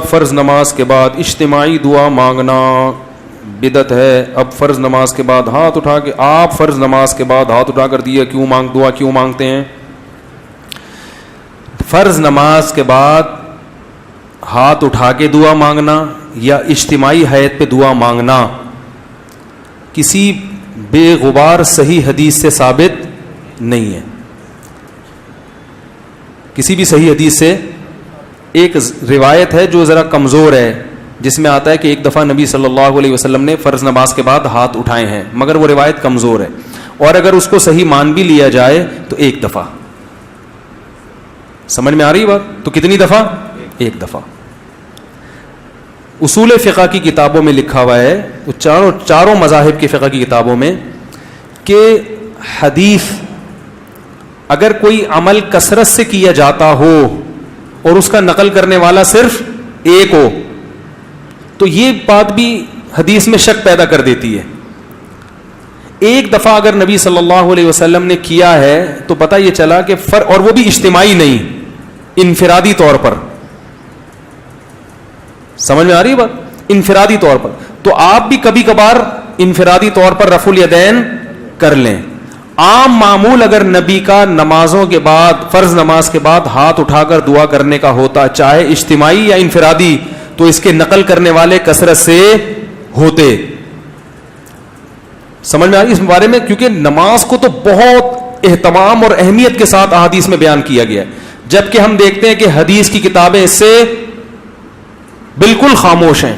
فرض نماز کے بعد اجتماعی دعا مانگنا بدعت ہے. اب فرض نماز کے بعد ہاتھ اٹھا کے آپ فرض نماز کے بعد ہاتھ اٹھا کر دیا دعا کیوں مانگتے ہیں؟ فرض نماز کے بعد ہاتھ اٹھا کے دعا مانگنا یا اجتماعی حیت پہ دعا مانگنا کسی بے غبار صحیح حدیث سے ثابت نہیں ہے. کسی بھی صحیح حدیث سے ایک روایت ہے جو ذرا کمزور ہے جس میں آتا ہے کہ ایک دفعہ نبی صلی اللہ علیہ وسلم نے فرض نماز کے بعد ہاتھ اٹھائے ہیں, مگر وہ روایت کمزور ہے, اور اگر اس کو صحیح مان بھی لیا جائے تو ایک دفعہ. سمجھ میں آ رہی بات؟ تو کتنی دفعہ؟ ایک دفعہ. اصول فقہ کی کتابوں میں لکھا ہوا ہے, چاروں مذاہب کی فقہ کی کتابوں میں, کہ حدیث اگر کوئی عمل کثرت سے کیا جاتا ہو اور اس کا نقل کرنے والا صرف ایک ہو تو یہ بات بھی حدیث میں شک پیدا کر دیتی ہے. ایک دفعہ اگر نبی صلی اللہ علیہ وسلم نے کیا ہے تو پتہ یہ چلا کہ اور وہ بھی اجتماعی نہیں, انفرادی طور پر. سمجھ میں آ رہی ہے بات؟ انفرادی طور پر. تو آپ بھی کبھی کبھار انفرادی طور پر رفع الیدین کر لیں. عام معمول اگر نبی کا نمازوں کے بعد, فرض نماز کے بعد ہاتھ اٹھا کر دعا کرنے کا ہوتا, چاہے اجتماعی یا انفرادی, تو اس کے نقل کرنے والے کثرت سے ہوتے. سمجھ میں آ رہی اس بارے میں؟ کیونکہ نماز کو تو بہت اہتمام اور اہمیت کے ساتھ احادیث میں بیان کیا گیا ہے, جبکہ ہم دیکھتے ہیں کہ حدیث کی کتابیں اس سے بالکل خاموش ہیں.